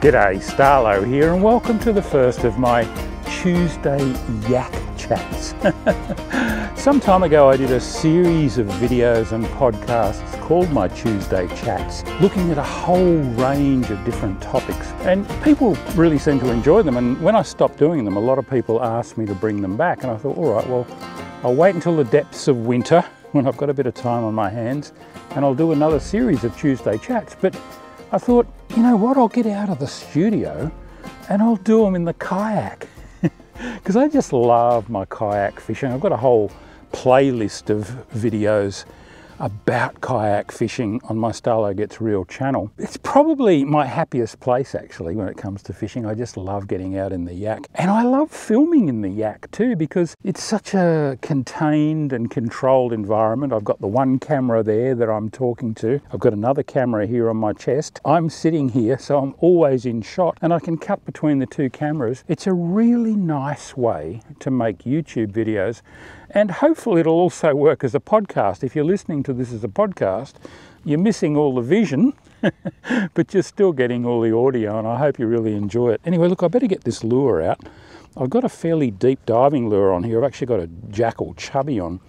G'day, Starlo here, and welcome to the first of my Tuesday Yak Chats. Some time ago I did a series of videos and podcasts called my Tuesday Chats, looking at a whole range of different topics, and people really seem to enjoy them. And when I stopped doing them, a lot of people asked me to bring them back, and I thought, all right, well, I'll wait until the depths of winter when I've got a bit of time on my hands, and I'll do another series of Tuesday Chats. But I thought, you know what, I'll get out of the studio and I'll do them in the kayak because I just love my kayak fishing. I've got a whole playlist of videos about kayak fishing on my Starlo Gets Real channel. It's probably my happiest place actually when it comes to fishing. I just love getting out in the yak, and I love filming in the yak too because it's such a contained and controlled environment. I've got the one camera there that I'm talking to. I've got another camera here on my chest. I'm sitting here, so I'm always in shot, and I can cut between the two cameras. It's a really nice way to make YouTube videos, and hopefully it'll also work as a podcast. If you're listening to this as a podcast, you're missing all the vision, but you're still getting all the audio, and I hope you really enjoy it. Anyway, look, I better get this lure out. I've got a fairly deep diving lure on here. I've actually got a Jackall Chubby on.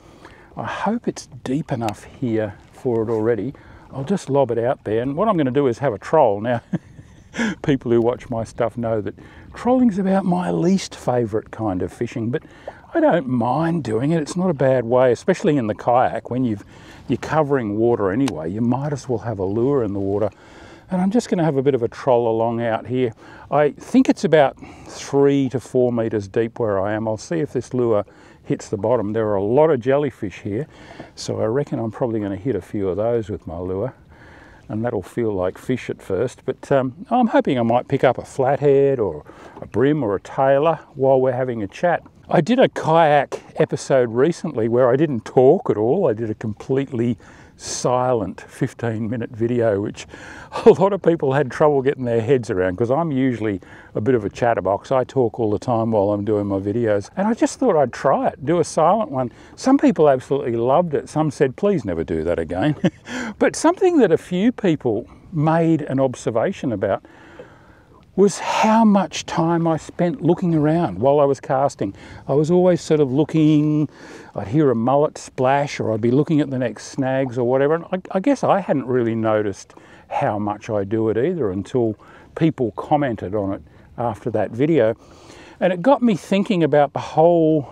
I hope it's deep enough here for it already. I'll just lob it out there, and what I'm going to do is have a troll. Now, people who watch my stuff know that trolling's about my least favourite kind of fishing, but I don't mind doing it. It's not a bad way, especially in the kayak. When you're covering water anyway, you might as well have a lure in the water. And I'm just going to have a bit of a troll along out here. I think it's about 3 to 4 metres deep where I am. I'll see if this lure hits the bottom. There are a lot of jellyfish here, so I reckon I'm probably going to hit a few of those with my lure, and that'll feel like fish at first. But I'm hoping I might pick up a flathead or a brim or a tailor while we're having a chat. I did a kayak episode recently where I didn't talk at all. I did a completely silent 15-minute video, which a lot of people had trouble getting their heads around because I'm usually a bit of a chatterbox. I talk all the time while I'm doing my videos, and I just thought I'd try it, do a silent one. Some people absolutely loved it. Some said, please never do that again. But something that a few people made an observation about was how much time I spent looking around while I was casting. I was always sort of looking, I'd hear a mullet splash, or I'd be looking at the next snags or whatever. And I guess I hadn't really noticed how much I do it either until people commented on it after that video. And it got me thinking about the whole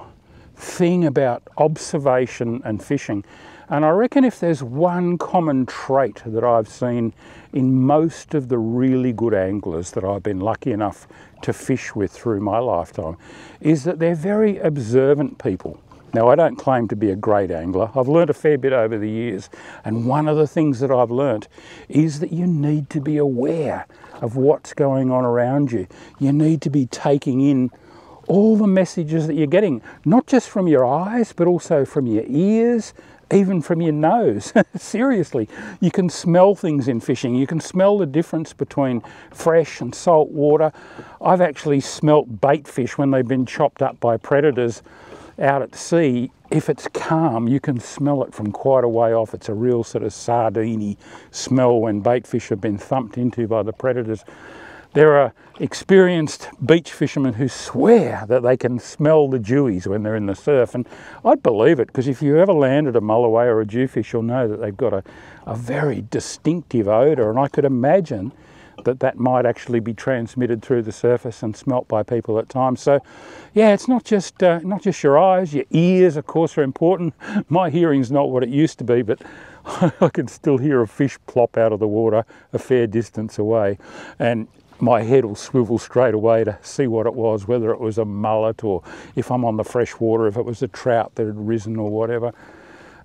thing about observation and fishing. And I reckon if there's one common trait that I've seen in most of the really good anglers that I've been lucky enough to fish with through my lifetime, is that they're very observant people. Now, I don't claim to be a great angler. I've learned a fair bit over the years, and one of the things that I've learned is that you need to be aware of what's going on around you. You need to be taking in all the messages that you're getting, not just from your eyes, but also from your ears, even from your nose. Seriously, you can smell things in fishing. You can smell the difference between fresh and salt water. I've actually smelt bait fish when they've been chopped up by predators out at sea. If it's calm, you can smell it from quite a way off. It's a real sort of sardine-y smell when bait fish have been thumped into by the predators. There are experienced beach fishermen who swear that they can smell the dewies when they're in the surf, and I'd believe it, because if you ever landed a mulloway or a jewfish, you'll know that they've got a very distinctive odour, and I could imagine that might actually be transmitted through the surface and smelt by people at times. So yeah, it's not just your eyes. Your ears, of course, are important. My hearing's not what it used to be, but I can still hear a fish plop out of the water a fair distance away, and my head will swivel straight away to see what it was, whether it was a mullet, or if I'm on the fresh water, if it was a trout that had risen or whatever.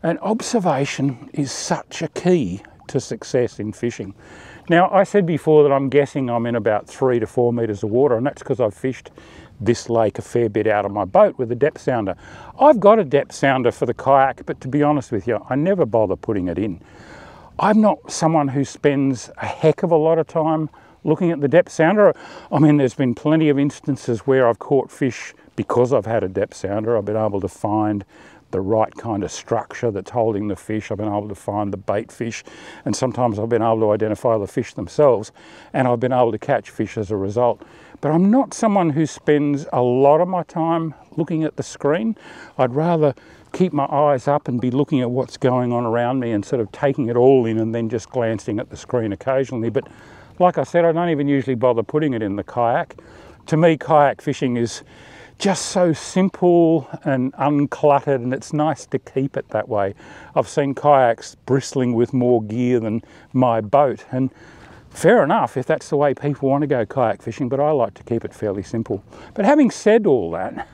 And observation is such a key to success in fishing. Now, I said before that I'm guessing I'm in about 3 to 4 metres of water, and that's because I've fished this lake a fair bit out of my boat with a depth sounder. I've got a depth sounder for the kayak, but to be honest with you, I never bother putting it in. I'm not someone who spends a heck of a lot of time looking at the depth sounder. I mean, there's been plenty of instances where I've caught fish because I've had a depth sounder. I've been able to find the right kind of structure that's holding the fish. I've been able to find the bait fish, and sometimes I've been able to identify the fish themselves, and I've been able to catch fish as a result. But I'm not someone who spends a lot of my time looking at the screen. I'd rather keep my eyes up and be looking at what's going on around me and sort of taking it all in and then just glancing at the screen occasionally. But like I said, I don't even usually bother putting it in the kayak. To me, kayak fishing is just so simple and uncluttered, and it's nice to keep it that way. I've seen kayaks bristling with more gear than my boat, and fair enough if that's the way people want to go kayak fishing, but I like to keep it fairly simple. But having said all that,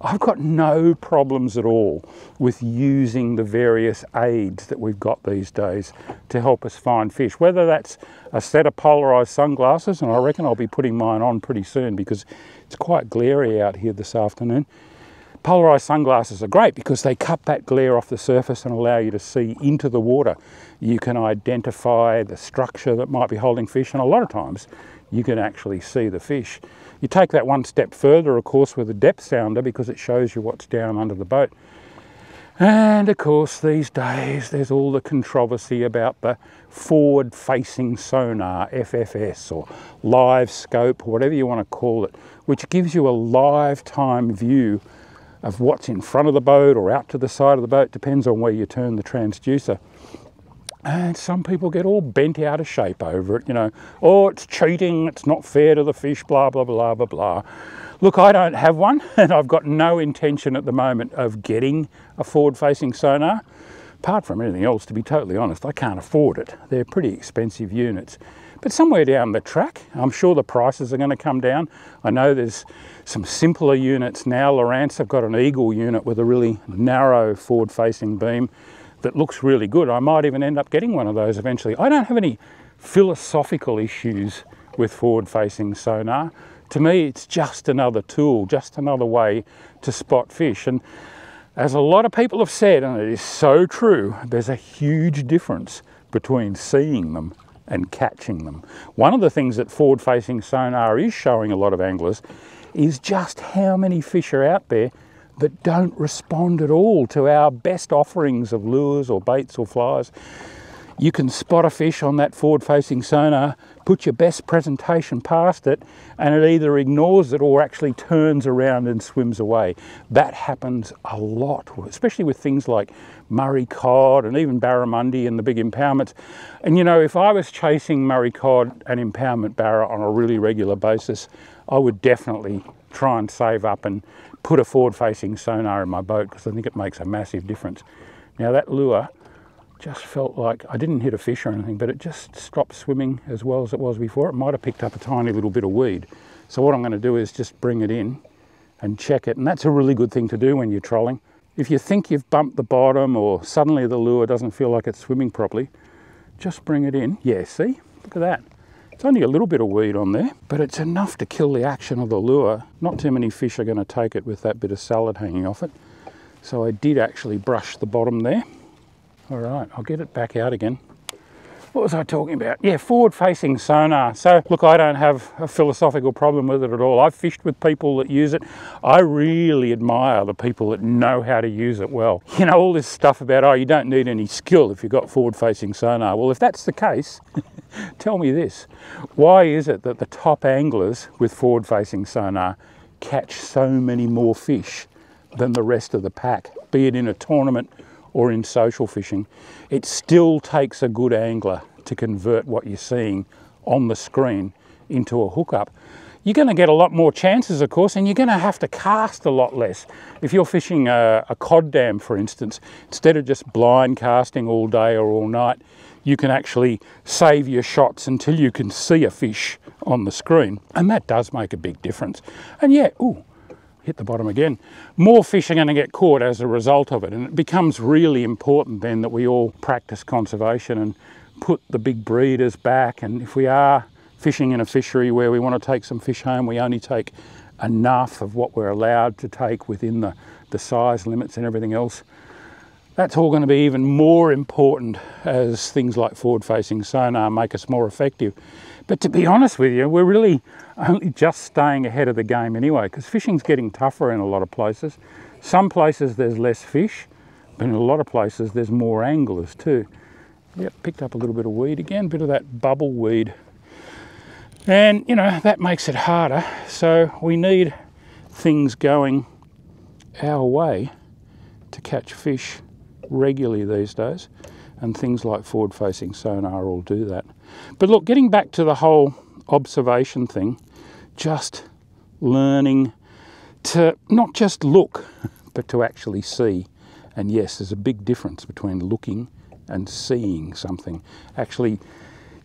I've got no problems at all with using the various aids that we've got these days to help us find fish. Whether that's a set of polarized sunglasses, and I reckon I'll be putting mine on pretty soon because it's quite glary out here this afternoon. Polarized sunglasses are great because they cut that glare off the surface and allow you to see into the water. You can identify the structure that might be holding fish, and a lot of times you can actually see the fish. You take that one step further, of course, with a depth sounder because it shows you what's down under the boat. And of course, these days, there's all the controversy about the forward-facing sonar, FFS, or live scope, whatever you want to call it, which gives you a lifetime view of what's in front of the boat or out to the side of the boat, depends on where you turn the transducer. And some people get all bent out of shape over it, you know, oh, it's cheating, it's not fair to the fish, blah, blah, blah, blah, blah. Look, I don't have one, and I've got no intention at the moment of getting a forward-facing sonar. Apart from anything else, to be totally honest, I can't afford it. They're pretty expensive units. But somewhere down the track, I'm sure the prices are going to come down. I know there's some simpler units now. Lowrance have got an Eagle unit with a really narrow forward-facing beam that looks really good. I might even end up getting one of those eventually. I don't have any philosophical issues with forward-facing sonar. To me, it's just another tool, just another way to spot fish. And as a lot of people have said, and it is so true, there's a huge difference between seeing them and catching them. One of the things that forward-facing sonar is showing a lot of anglers is just how many fish are out there that don't respond at all to our best offerings of lures or baits or flies. You can spot a fish on that forward-facing sonar, put your best presentation past it, and it either ignores it or actually turns around and swims away. That happens a lot, especially with things like Murray cod and even barramundi and the big impoundments. And you know, if I was chasing Murray cod and impoundment barra on a really regular basis, I would definitely try and save up and put a forward-facing sonar in my boat because I think it makes a massive difference. Now that lure just felt like, I didn't hit a fish or anything, but it just stopped swimming as well as it was before. It might have picked up a tiny little bit of weed. So what I'm going to do is just bring it in and check it. And that's a really good thing to do when you're trolling. If you think you've bumped the bottom or suddenly the lure doesn't feel like it's swimming properly, just bring it in. Yeah, see? Look at that. It's only a little bit of weed on there, but it's enough to kill the action of the lure. Not too many fish are going to take it with that bit of salad hanging off it. So I did actually brush the bottom there. All right, I'll get it back out again. What was I talking about? Yeah, forward-facing sonar. So look, I don't have a philosophical problem with it at all. I've fished with people that use it. I really admire the people that know how to use it well. You know, all this stuff about, oh, you don't need any skill if you've got forward-facing sonar. Well, if that's the case, tell me this. Why is it that the top anglers with forward-facing sonar catch so many more fish than the rest of the pack, be it in a tournament or in social fishing? It still takes a good angler to convert what you're seeing on the screen into a hookup. You're going to get a lot more chances, of course, and you're going to have to cast a lot less. If you're fishing a cod dam, for instance, instead of just blind casting all day or all night, you can actually save your shots until you can see a fish on the screen. And that does make a big difference. And yeah, ooh, hit the bottom again. More fish are going to get caught as a result of it, and it becomes really important then that we all practice conservation and put the big breeders back. And if we are fishing in a fishery where we want to take some fish home, we only take enough of what we're allowed to take within the size limits and everything else. That's all going to be even more important as things like forward-facing sonar make us more effective. But to be honest with you, we're really only just staying ahead of the game anyway, because fishing's getting tougher in a lot of places. Some places there's less fish, But in a lot of places there's more anglers too. Yep, picked up a little bit of weed again, bit of that bubble weed. And you know, that makes it harder. So we need things going our way to catch fish regularly these days. And things like forward-facing sonar will do that. But look, getting back to the whole observation thing, just learning to not just look, but to actually see. And yes, there's a big difference between looking and seeing something, actually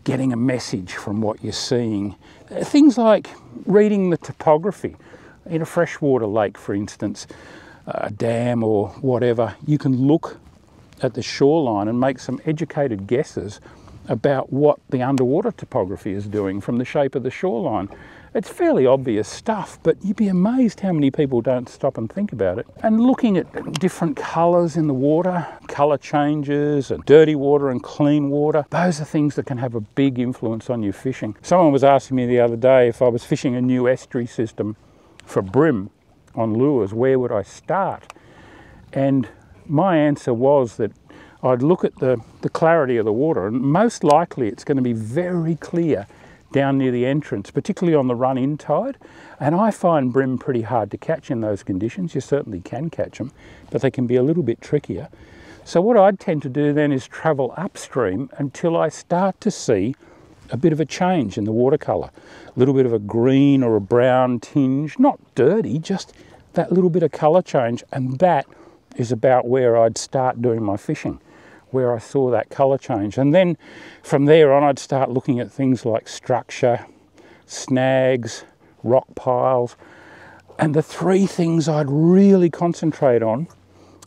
getting a message from what you're seeing. Things like reading the topography in a freshwater lake, for instance, a dam or whatever. You can look at the shoreline and make some educated guesses about what the underwater topography is doing from the shape of the shoreline. It's fairly obvious stuff, but you'd be amazed how many people don't stop and think about it. And looking at different colours in the water, colour changes, and dirty water and clean water, those are things that can have a big influence on your fishing. Someone was asking me the other day if I was fishing a new estuary system for bream on lures, where would I start? And my answer was that I'd look at the clarity of the water, and most likely it's going to be very clear down near the entrance, particularly on the run-in tide. And I find bream pretty hard to catch in those conditions. You certainly can catch them, but they can be a little bit trickier. So what I'd tend to do then is travel upstream until I start to see a bit of a change in the water colour. A little bit of a green or a brown tinge, not dirty, just that little bit of colour change. And that is about where I'd start doing my fishing, where I saw that colour change. And then from there on, I'd start looking at things like structure, snags, rock piles. And the three things I'd really concentrate on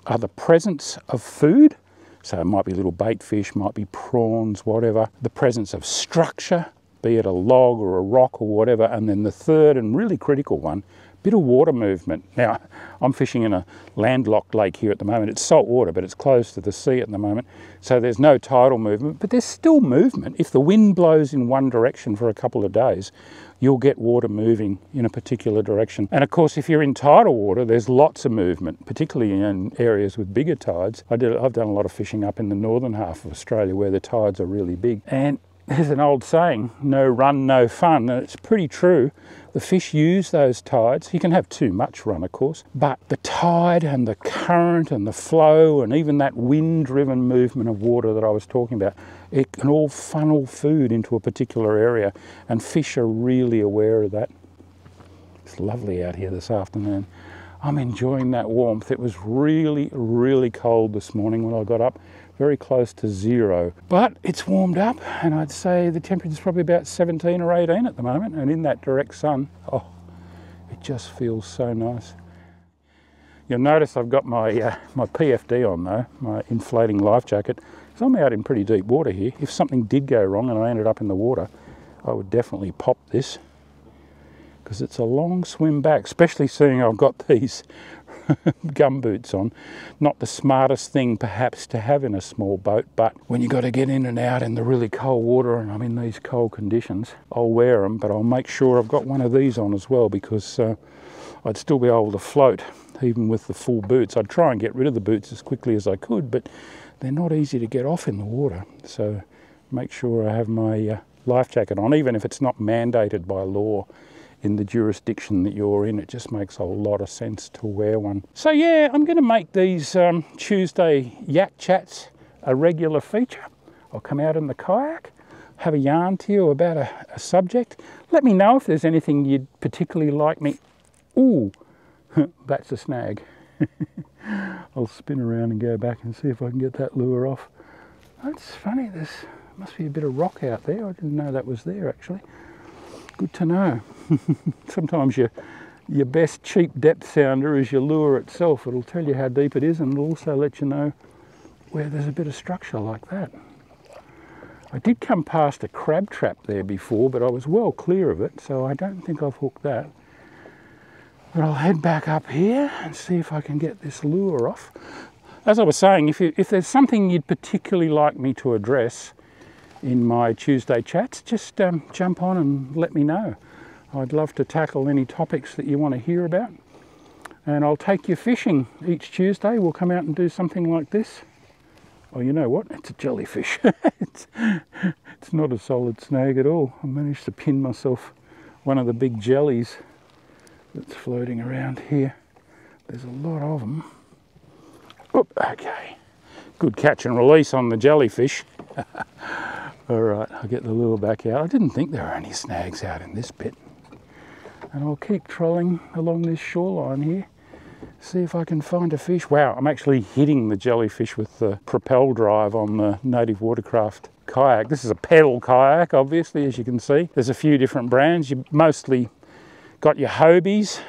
are the presence of food. So it might be little bait fish, might be prawns, whatever. The presence of structure, be it a log or a rock or whatever. And then the third and really critical one, bit of water movement. Now, I'm fishing in a landlocked lake here at the moment. It's salt water, but it's close to the sea at the moment. So there's no tidal movement, but there's still movement. If the wind blows in one direction for a couple of days, you'll get water moving in a particular direction. And of course, if you're in tidal water, there's lots of movement, particularly in areas with bigger tides. I've done a lot of fishing up in the northern half of Australia where the tides are really big. And there's an old saying, no run, no fun, and it's pretty true. The fish use those tides. You can have too much run, of course, but the tide and the current and the flow and even that wind-driven movement of water that I was talking about, it can all funnel food into a particular area, and fish are really aware of that. It's lovely out here this afternoon. I'm enjoying that warmth. It was really, really cold this morning when I got up, very close to 0. But it's warmed up, and I'd say the temperature's probably about 17 or 18 at the moment, and in that direct sun, oh, it just feels so nice. You'll notice I've got my my PFD on though, my inflating life jacket, because I'm out in pretty deep water here. If something did go wrong and I ended up in the water, I would definitely pop this, because it's a long swim back, especially seeing I've got these gum boots on. Not the smartest thing perhaps to have in a small boat, but when you got to get in and out in the really cold water and I'm in these cold conditions, I'll wear them, but I'll make sure I've got one of these on as well, because I'd still be able to float even with the full boots. I'd try and get rid of the boots as quickly as I could, but they're not easy to get off in the water. So make sure I have my life jacket on, even if it's not mandated by law in the jurisdiction that you're in. It just makes a lot of sense to wear one. So yeah, I'm going to make these Tuesday Yak Chats a regular feature. I'll come out in the kayak, have a yarn to you about a subject. Let me know if there's anything you'd particularly like me. Ooh, that's a snag. I'll spin around and go back and see if I can get that lure off. That's funny, there must be a bit of rock out there. I didn't know that was there actually. Good to know. Sometimes your best cheap depth sounder is your lure itself. It'll tell you how deep it is, and it'll also let you know where there's a bit of structure like that. I did come past a crab trap there before, but I was well clear of it, so I don't think I've hooked that. But I'll head back up here and see if I can get this lure off. As I was saying, if there's something you'd particularly like me to address in my Tuesday chats, just jump on and let me know. I'd love to tackle any topics that you want to hear about. and I'll take you fishing each Tuesday. We'll come out and do something like this. Oh, you know what? It's a jellyfish. It's not a solid snag at all. I managed to pin myself one of the big jellies that's floating around here. There's a lot of them. Oh, okay. Good catch and release on the jellyfish. All right, I'll get the lure back out. I didn't think there were any snags out in this bit. And I'll keep trolling along this shoreline here, see if I can find a fish. Wow, I'm actually hitting the jellyfish with the propel drive on the Native Watercraft kayak. This is a pedal kayak, obviously, as you can see. There's a few different brands. You've mostly got your Hobies,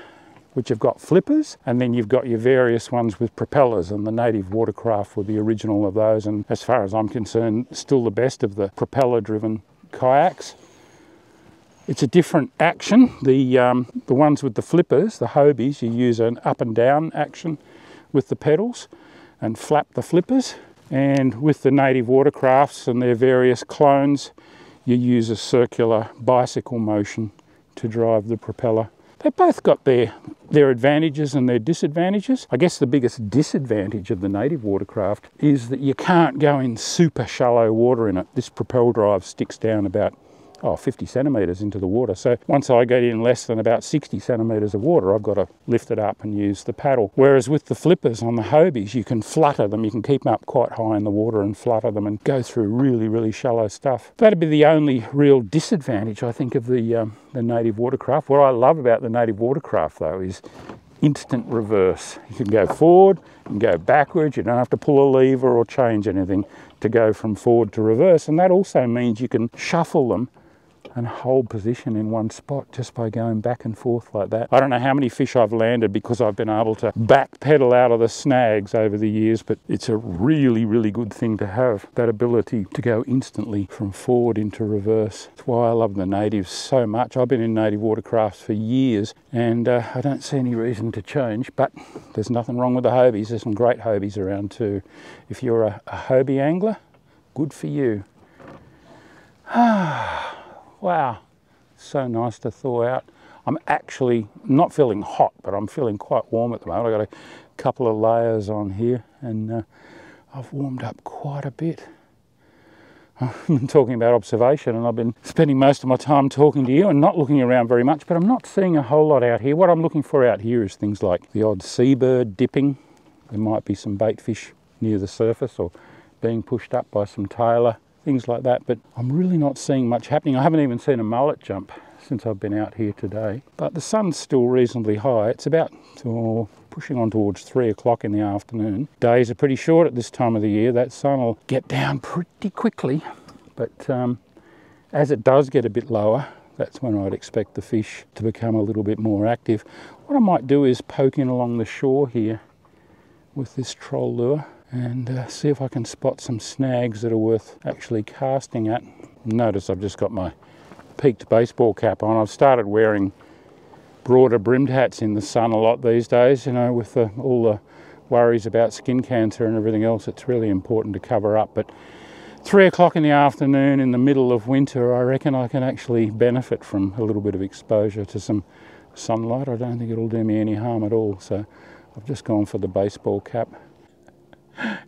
which have got flippers, and then you've got your various ones with propellers, and the Native Watercraft were the original of those, and as far as I'm concerned, still the best of the propeller-driven kayaks. It's a different action. The ones with the flippers, the Hobies, you use an up and down action with the pedals and flap the flippers, and with the Native Watercrafts and their various clones, you use a circular bicycle motion to drive the propeller. They've both got their advantages and their disadvantages. I guess the biggest disadvantage of the Native Watercraft is that you can't go in super shallow water in it. This propel drive sticks down about 50 centimetres into the water. So once I get in less than about 60 centimetres of water, I've got to lift it up and use the paddle. Whereas with the flippers on the Hobies, you can flutter them. You can keep them up quite high in the water and flutter them and go through really, really shallow stuff. That'd be the only real disadvantage, I think, of the Native Watercraft. What I love about the Native Watercraft, though, is instant reverse. You can go forward, you can go backwards, you don't have to pull a lever or change anything to go from forward to reverse. And that also means you can shuffle them and hold position in one spot just by going back and forth like that. I don't know how many fish I've landed because I've been able to back pedal out of the snags over the years, but it's a really, really good thing to have, that ability to go instantly from forward into reverse. That's why I love the Natives so much. I've been in Native Watercrafts for years, and I don't see any reason to change, but there's nothing wrong with the Hobies. There's some great Hobies around too. If you're a Hobie angler, good for you. Wow, so nice to thaw out. I'm actually not feeling hot, but I'm feeling quite warm at the moment. I've got a couple of layers on here, and I've warmed up quite a bit. I've been talking about observation, and I've been spending most of my time talking to you and not looking around very much, but I'm not seeing a whole lot out here. What I'm looking for out here is things like the odd seabird dipping. There might be some bait fish near the surface or being pushed up by some tailor, things like that, but I'm really not seeing much happening. I haven't even seen a mullet jump since I've been out here today, but the sun's still reasonably high. It's about pushing on towards 3 o'clock in the afternoon. Days are pretty short at this time of the year. That sun will get down pretty quickly, but as it does get a bit lower, that's when I'd expect the fish to become a little bit more active. What I might do is poke in along the shore here with this troll lure and see if I can spot some snags that are worth actually casting at. Notice I've just got my peaked baseball cap on. I've started wearing broader brimmed hats in the sun a lot these days, you know, with all the worries about skin cancer and everything else. It's really important to cover up, but 3 o'clock in the afternoon in the middle of winter, I reckon I can actually benefit from a little bit of exposure to some sunlight. I don't think it'll do me any harm at all, so I've just gone for the baseball cap.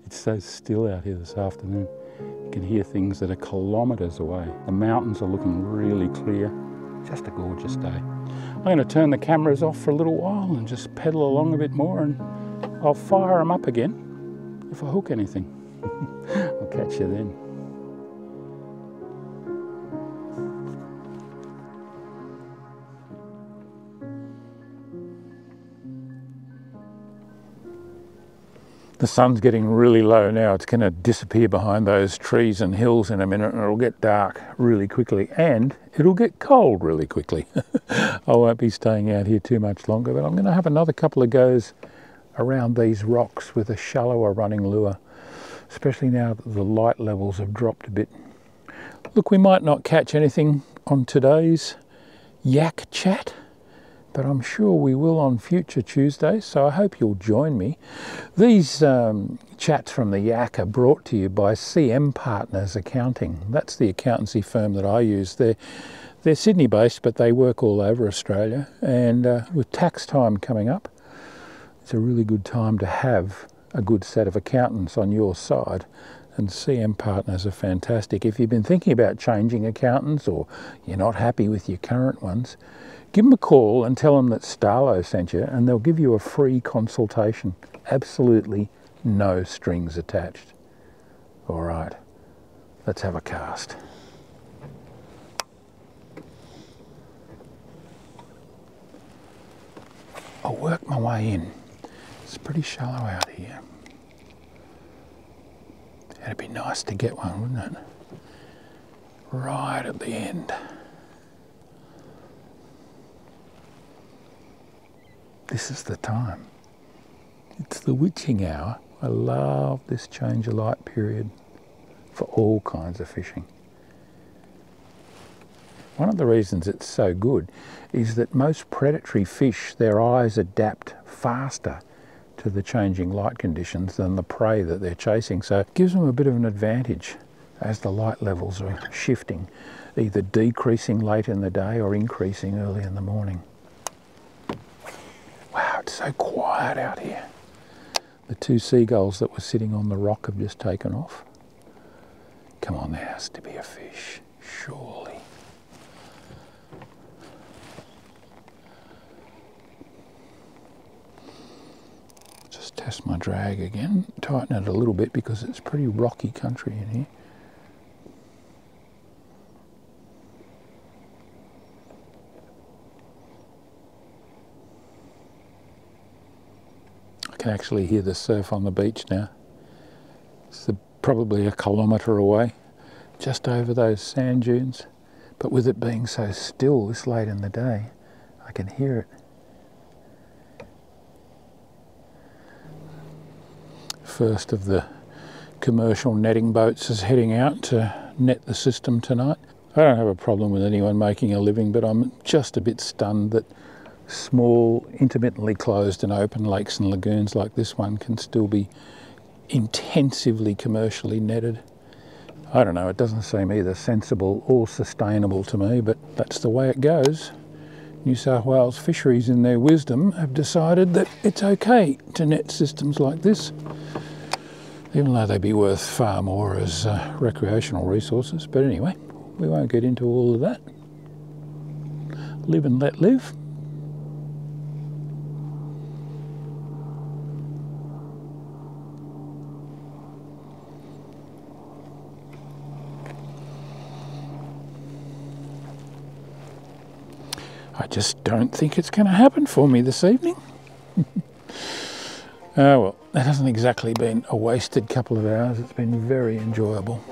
It's so still out here this afternoon. You can hear things that are kilometres away. The mountains are looking really clear. Just a gorgeous day. I'm going to turn the cameras off for a little while and just pedal along a bit more, and I'll fire them up again if I hook anything. I'll catch you then. The sun's getting really low now. It's going to disappear behind those trees and hills in a minute, and it'll get dark really quickly, and it'll get cold really quickly. I won't be staying out here too much longer, but I'm going to have another couple of goes around these rocks with a shallower running lure, especially now that the light levels have dropped a bit. Look, we might not catch anything on today's yak chat, but I'm sure we will on future Tuesdays, so I hope you'll join me. These chats from the Yak are brought to you by CM Partners Accounting. That's the accountancy firm that I use. They're Sydney based, but they work all over Australia, and with tax time coming up, it's a really good time to have a good set of accountants on your side, and CM Partners are fantastic. If you've been thinking about changing accountants or you're not happy with your current ones, give them a call and tell them that Starlo sent you, and they'll give you a free consultation. Absolutely no strings attached. All right, let's have a cast. I'll work my way in. It's pretty shallow out here. It'd be nice to get one, wouldn't it? Right at the end. This is the time. It's the witching hour. I love this change of light period for all kinds of fishing. One of the reasons it's so good is that most predatory fish, their eyes adapt faster to the changing light conditions than the prey that they're chasing. So it gives them a bit of an advantage as the light levels are shifting, either decreasing late in the day or increasing early in the morning. Wow, it's so quiet out here. The two seagulls that were sitting on the rock have just taken off. Come on, there has to be a fish, surely. Just test my drag again, tighten it a little bit because it's pretty rocky country in here. I can actually hear the surf on the beach now. It's probably a kilometre away, just over those sand dunes. But with it being so still this late in the day, I can hear it. First of the commercial netting boats is heading out to net the system tonight. I don't have a problem with anyone making a living, but I'm just a bit stunned that small, intermittently closed and open lakes and lagoons like this one can still be intensively commercially netted. I don't know, it doesn't seem either sensible or sustainable to me, but that's the way it goes. New South Wales Fisheries, in their wisdom, have decided that it's okay to net systems like this, even though they'd be worth far more as recreational resources. But anyway, we won't get into all of that. Live and let live. I just don't think it's going to happen for me this evening. Oh well, that hasn't exactly been a wasted couple of hours. It's been very enjoyable.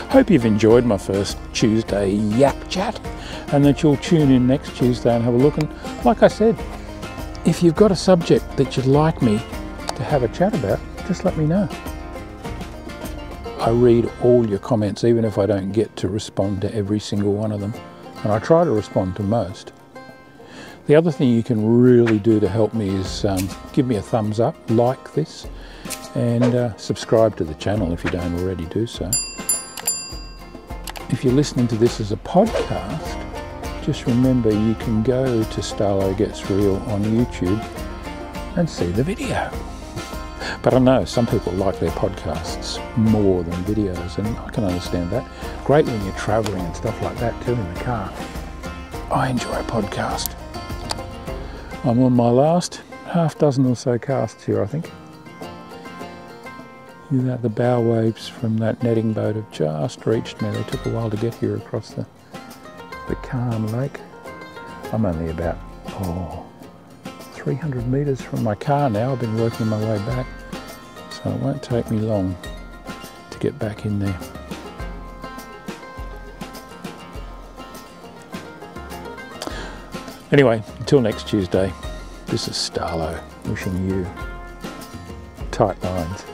Hope you've enjoyed my first Tuesday Yak Chat, and that you'll tune in next Tuesday and have a look. And like I said, if you've got a subject that you'd like me to have a chat about, just let me know. I read all your comments, even if I don't get to respond to every single one of them, and I try to respond to most. The other thing you can really do to help me is give me a thumbs up, like this, and subscribe to the channel if you don't already do so. If you're listening to this as a podcast, just remember you can go to Starlo Gets Real on YouTube and see the video. But I know some people like their podcasts more than videos, and I can understand that. Great when you're travelling and stuff like that too in the car. I enjoy a podcast. I'm on my last half dozen or so casts here, I think. The bow waves from that netting boat have just reached me. They took a while to get here across the calm lake. I'm only about 300 metres from my car now. I've been working my way back, so it won't take me long to get back in there. Anyway, until next Tuesday, this is Starlo wishing you tight lines.